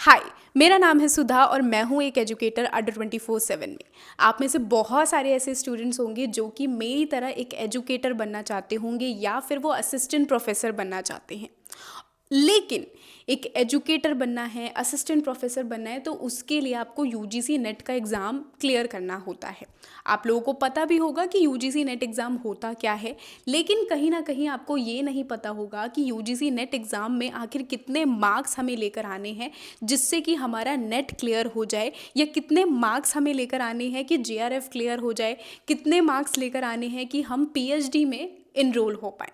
हाय, मेरा नाम है सुधा और मैं हूँ एक एजुकेटर अडर 24/7 में। आप में से बहुत सारे ऐसे स्टूडेंट्स होंगे जो कि मेरी तरह एक एजुकेटर बनना चाहते होंगे या फिर वो असिस्टेंट प्रोफेसर बनना चाहते हैं। लेकिन एक एजुकेटर बनना है, असिस्टेंट प्रोफेसर बनना है, तो उसके लिए आपको यूजीसी नेट का एग्ज़ाम क्लियर करना होता है। आप लोगों को पता भी होगा कि यूजीसी नेट एग्ज़ाम होता क्या है, लेकिन कहीं ना कहीं आपको ये नहीं पता होगा कि यूजीसी नेट एग्ज़ाम में आखिर कितने मार्क्स हमें लेकर आने हैं जिससे कि हमारा नेट क्लियर हो जाए, या कितने मार्क्स हमें लेकर आने हैं कि जेआरएफ क्लियर हो जाए, कितने मार्क्स लेकर आने हैं कि हम पीएचडी में इनरोल हो पाए।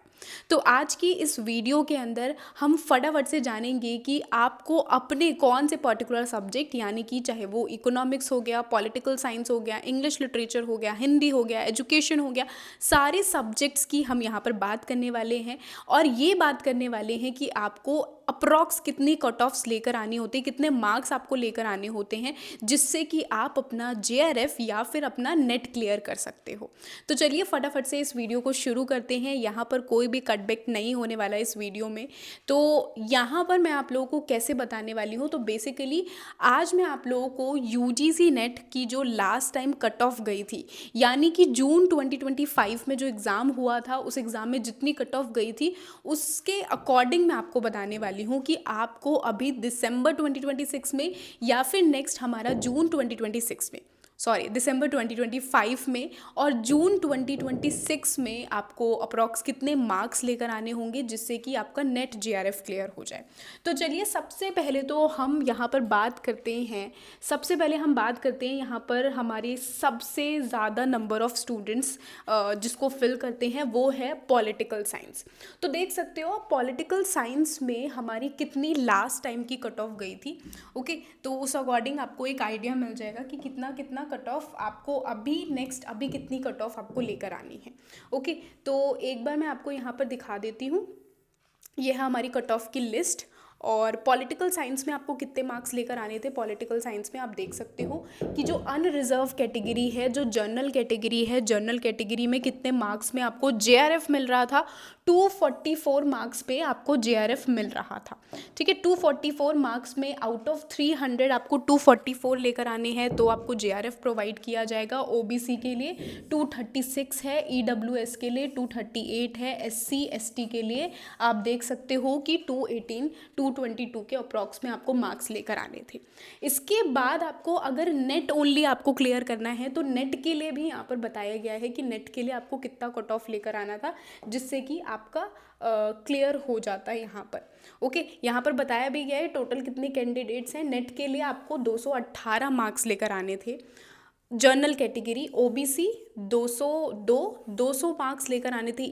तो आज की इस वीडियो के अंदर हम फटाफट से जानेंगे कि आपको अपने कौन से पर्टिकुलर सब्जेक्ट, यानी कि चाहे वो इकोनॉमिक्स हो गया, पॉलिटिकल साइंस हो गया, इंग्लिश लिटरेचर हो गया, हिंदी हो गया, एजुकेशन हो गया, सारे सब्जेक्ट्स की हम यहाँ पर बात करने वाले हैं। और ये बात करने वाले हैं कि आपको अप्रॉक्स कितनी कट ऑफ्स लेकर आनी होती है, कितने मार्क्स आपको लेकर आने होते हैं जिससे कि आप अपना जेआरएफ या फिर अपना नेट क्लियर कर सकते हो। तो चलिए फटाफट से इस वीडियो को शुरू करते हैं। यहाँ पर कोई भी कटबैक नहीं होने वाला है इस वीडियो में। तो यहाँ पर मैं आप लोगों को कैसे बताने वाली हूँ, तो बेसिकली आज मैं आप लोगों को यूजीसी नेट की जो लास्ट टाइम कट ऑफ गई थी, यानी कि जून 2025 में जो एग्ज़ाम हुआ था, उस एग्ज़ाम में जितनी कट ऑफ गई थी उसके अकॉर्डिंग मैं आपको बताने वाली हूँ कि आपको अभी दिसंबर 2026 में या फिर नेक्स्ट हमारा जून 2026 में, सॉरी दिसंबर 2025 में और जून 2026 में आपको अप्रॉक्स कितने मार्क्स लेकर आने होंगे जिससे कि आपका नेट जेआरएफ क्लियर हो जाए। तो चलिए सबसे पहले तो हम यहाँ पर बात करते हैं, यहाँ पर हमारे सबसे ज़्यादा नंबर ऑफ़ स्टूडेंट्स जिसको फिल करते हैं वो है पॉलिटिकल साइंस। तो देख सकते हो पॉलिटिकल साइंस में हमारी कितनी लास्ट टाइम की कट ऑफ गई थी। ओके, तो उस अकॉर्डिंग आपको एक आइडिया मिल जाएगा कि कितना कितना कट ऑफ आपको अभी कितनी कट ऑफ आपको लेकर आनी है। ओके, तो एक बार मैं आपको यहाँ पर दिखा देती हूँ। ये है हमारी कट ऑफ की लिस्ट। और पॉलिटिकल साइंस में आपको कितने मार्क्स लेकर आने थे, पॉलिटिकल साइंस में आप देख सकते हो कि जो अनरिजर्व कैटेगरी है, जो जनरल कैटेगरी है, जनरल कैटेगरी में कितने मार्क्स में आपको जेआरएफ मिल रहा था। 244 मार्क्स पे आपको जेआरएफ मिल रहा था। ठीक है, 244 मार्क्स में आउट ऑफ 300 आपको 244 लेकर आने हैं तो आपको जेआरएफ प्रोवाइड किया जाएगा। ओबीसी के लिए 236 है, ईडब्ल्यूएस के लिए 238 है, एससी एसटी के लिए आप देख सकते हो कि 218 222 के अप्रॉक्स में आपको मार्क्स लेकर आने थे। इसके बाद आपको अगर नेट ओनली आपको क्लियर करना है तो नेट के लिए भी यहाँ पर बताया गया है कि नेट के लिए आपको कितना कट ऑफ लेकर आना था जिससे कि आपका क्लियर हो जाता है यहाँ पर। ओके, यहाँ पर बताया भी गया है टोटल कितने कैंडिडेट्स हैं। नेट के लिए आपको 218 मार्क्स लेकर आने थे। जनरल कैटेगरी ओबीसी 200 मार्क्स लेकर आने थे।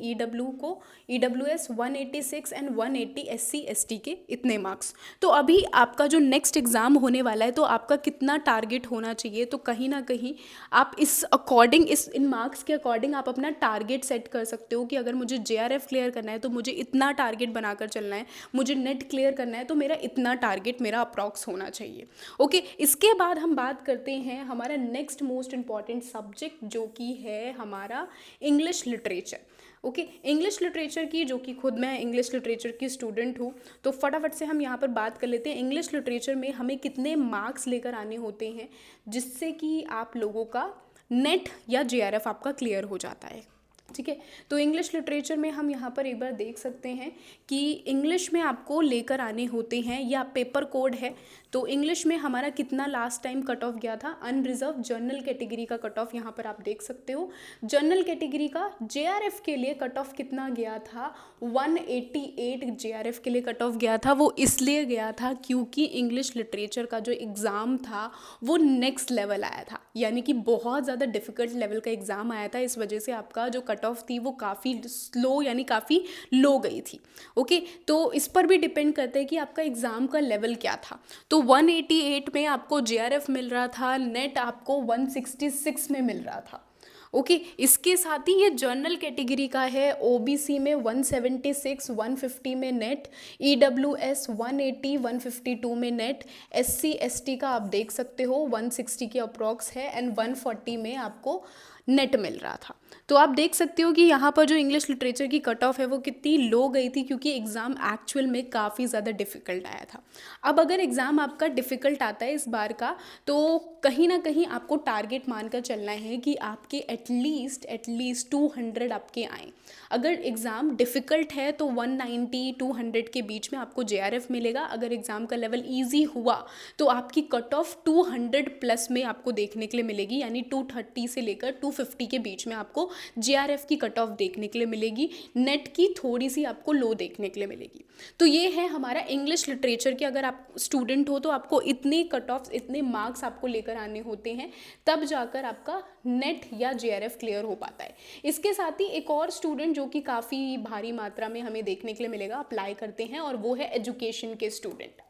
ईडब्ल्यूएस 186 एंड 180 एससी एसटी के इतने मार्क्स। तो अभी आपका जो नेक्स्ट एग्ज़ाम होने वाला है तो आपका कितना टारगेट होना चाहिए, तो कहीं ना कहीं आप इस अकॉर्डिंग इन मार्क्स के अकॉर्डिंग आप अपना टारगेट सेट कर सकते हो कि अगर मुझे जेआरएफ क्लियर करना है तो मुझे इतना टारगेट बनाकर चलना है, मुझे नेट क्लियर करना है तो मेरा इतना टारगेट मेरा अप्रॉक्स होना चाहिए। ओके, इसके बाद हम बात करते हैं हमारा नेक्स्ट मोस्ट इम्पॉर्टेंट सब्जेक्ट जो कि है हमारा English literature. Okay, English literature की, जो कि खुद मैं इंग्लिश लिटरेचर की स्टूडेंट हूँ, तो फटाफट से हम यहाँ पर बात कर लेते हैं इंग्लिश लिटरेचर में हमें कितने मार्क्स लेकर आने होते हैं जिससे कि आप लोगों का नेट या जेआरएफ आपका क्लियर हो जाता है। ठीक है, तो इंग्लिश लिटरेचर में हम यहाँ पर एक बार देख सकते हैं कि इंग्लिश में आपको लेकर आने होते हैं, या पेपर कोड है। तो इंग्लिश में हमारा कितना लास्ट टाइम कट ऑफ गया था, अनरिजर्व जनरल कैटेगरी का कट ऑफ यहाँ पर आप देख सकते हो। जनरल कैटेगरी का जेआरएफ के लिए कट ऑफ कितना गया था, 188 जेआरएफ के लिए कट ऑफ गया था। वो इसलिए गया था क्योंकि इंग्लिश लिटरेचर का जो एग्ज़ाम था वो नेक्स्ट लेवल आया था, यानी कि बहुत ज़्यादा डिफिकल्ट लेवल का एग्ज़ाम आया था। इस वजह से आपका जो कट ऑफ थी वो काफ़ी स्लो यानी काफ़ी लो गई थी। ओके, तो इस पर भी डिपेंड करता है कि आपका एग्ज़ाम का लेवल क्या था। तो 188 में आपको जेआरएफ मिल रहा था, नेट आपको 166 में मिल रहा था। ओके, इसके साथ ही ये जनरल कैटेगरी का है। ओबीसी में 176 150 में नेट, ईडब्ल्यूएस 180 152 में नेट, एससी एसटी का आप देख सकते हो 160 के अप्रॉक्स है, एंड 140 में आपको नेट मिल रहा था। तो आप देख सकते हो कि यहाँ पर जो इंग्लिश लिटरेचर की कट ऑफ है वो कितनी लो गई थी, क्योंकि एग्ज़ाम एक्चुअल में काफ़ी ज़्यादा डिफ़िकल्ट आया था। अब अगर एग्ज़ाम आपका डिफ़िकल्ट आता है इस बार का, तो कहीं ना कहीं आपको टारगेट मानकर चलना है कि आपके एटलीस्ट 200 आपके आएँ। अगर एग्ज़ाम डिफ़िकल्ट है तो 190 200 के बीच में आपको JRF मिलेगा। अगर एग्ज़ाम का लेवल ईजी हुआ तो आपकी कट ऑफ 200 प्लस में आपको देखने के लिए मिलेगी, यानी 230 से लेकर 250 के बीच में आपको JRF की कट ऑफ देखने के लिए मिलेगी। नेट की थोड़ी सी आपको लो देखने के लिए मिलेगी। तो ये है हमारा इंग्लिश लिटरेचर की, अगर आप स्टूडेंट हो तो आपको इतने कट ऑफ, इतने मार्क्स आपको लेकर आने होते हैं, तब जाकर आपका नेट या JRF क्लियर हो पाता है। इसके साथ ही एक और स्टूडेंट जो कि काफ़ी भारी मात्रा में हमें देखने के लिए मिलेगा, अप्लाई करते हैं, और वो है एजुकेशन के स्टूडेंट।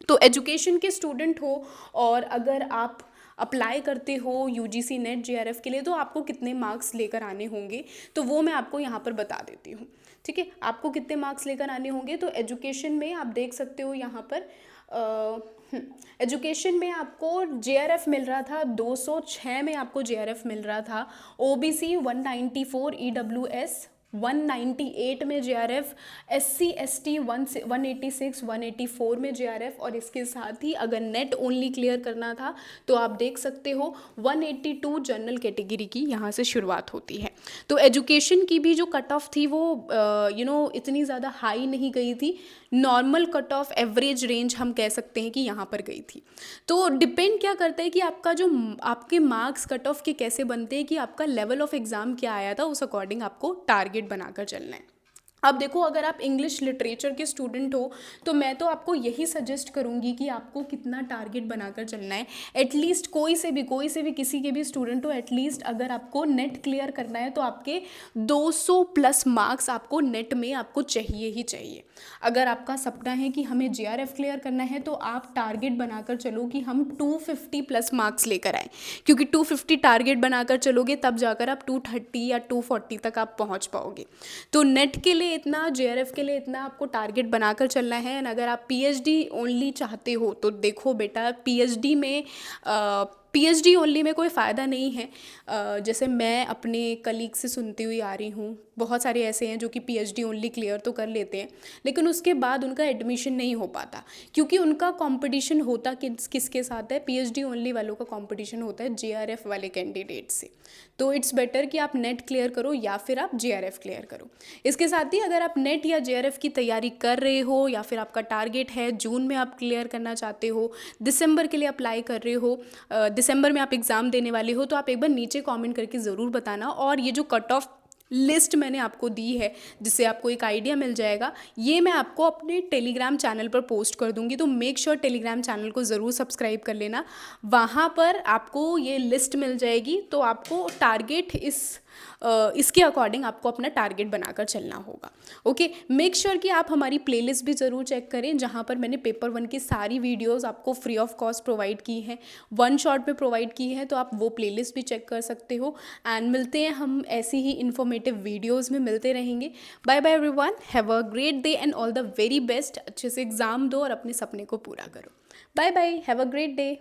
तो एजुकेशन के स्टूडेंट हो और अगर आप अप्लाई करते हो UGC नेट JRF के लिए, तो आपको कितने मार्क्स लेकर आने होंगे तो वो मैं आपको यहाँ पर बता देती हूँ। ठीक है, आपको कितने मार्क्स लेकर आने होंगे। तो एजुकेशन में आप देख सकते हो यहाँ पर एजुकेशन में आपको JRF मिल रहा था 206 में आपको JRF मिल रहा था। OBC 194, EWS 198 में JRF, SC ST 186 184 में JRF, और इसके साथ ही अगर नेट ओनली क्लियर करना था तो आप देख सकते हो 182 जनरल कैटेगरी की यहाँ से शुरुआत होती है। तो एजुकेशन की भी जो कट ऑफ थी वो इतनी ज़्यादा हाई नहीं गई थी, normal cut off average range हम कह सकते हैं कि यहाँ पर गई थी। तो डिपेंड क्या करता है कि आपका जो आपके मार्क्स कट ऑफ के कैसे बनते हैं, कि आपका लेवल ऑफ एग्ज़ाम क्या आया था, उस अकॉर्डिंग आपको टारगेट बनाकर चलना है। अब देखो, अगर आप इंग्लिश लिटरेचर के स्टूडेंट हो तो मैं तो आपको यही सजेस्ट करूँगी कि आपको कितना टारगेट बनाकर चलना है। एटलीस्ट कोई से भी किसी के भी स्टूडेंट हो, एटलीस्ट अगर आपको नेट क्लियर करना है तो आपके 200 प्लस मार्क्स आपको नेट में आपको चाहिए ही चाहिए। अगर आपका सपना है कि हमें JRF क्लियर करना है तो आप टारगेट बनाकर चलो कि हम 250 प्लस मार्क्स लेकर आए, क्योंकि 250 टारगेट बनाकर चलोगे तब जाकर आप 230 या 240 तक आप पहुँच पाओगे। तो नेट के लिए इतना, JRF के लिए इतना आपको टारगेट बनाकर चलना है। एंड अगर आप PhD ओनली चाहते हो तो देखो बेटा, PhD ओनली में कोई फ़ायदा नहीं है। जैसे मैं अपने कलीग से सुनती हुई आ रही हूँ, बहुत सारे ऐसे हैं जो कि PhD ओनली क्लियर तो कर लेते हैं, लेकिन उसके बाद उनका एडमिशन नहीं हो पाता, क्योंकि उनका कंपटीशन होता किसके साथ है, PhD ओनली वालों का कंपटीशन होता है JRF वाले कैंडिडेट से। तो इट्स बेटर कि आप नेट क्लियर करो या फिर आप JRF क्लियर करो। इसके साथ ही अगर आप नेट या JRF की तैयारी कर रहे हो, या फिर आपका टारगेट है जून में आप क्लियर करना चाहते हो, दिसंबर के लिए अप्लाई कर रहे हो, दिसंबर में आप एग्ज़ाम देने वाले हो, तो आप एक बार नीचे कमेंट करके ज़रूर बताना। और ये जो कट ऑफ लिस्ट मैंने आपको दी है, जिससे आपको एक आइडिया मिल जाएगा, ये मैं आपको अपने टेलीग्राम चैनल पर पोस्ट कर दूंगी। तो मेक श्योर टेलीग्राम चैनल को ज़रूर सब्सक्राइब कर लेना, वहाँ पर आपको ये लिस्ट मिल जाएगी। तो आपको टारगेट इसके अकॉर्डिंग आपको अपना टारगेट बनाकर चलना होगा। ओके, मेक श्योर कि आप हमारी प्लेलिस्ट भी ज़रूर चेक करें, जहाँ पर मैंने पेपर 1 की सारी वीडियोस आपको फ्री ऑफ कॉस्ट प्रोवाइड की हैं, वन शॉट पे प्रोवाइड की है, तो आप वो प्लेलिस्ट भी चेक कर सकते हो। एंड मिलते हैं हम ऐसी ही इन्फॉर्मेटिव वीडियोज़ में, मिलते रहेंगे। Bye bye everyone, have a great day and all the very best. अच्छे से एग्ज़ाम दो और अपने सपने को पूरा करो। Bye bye, have a great day.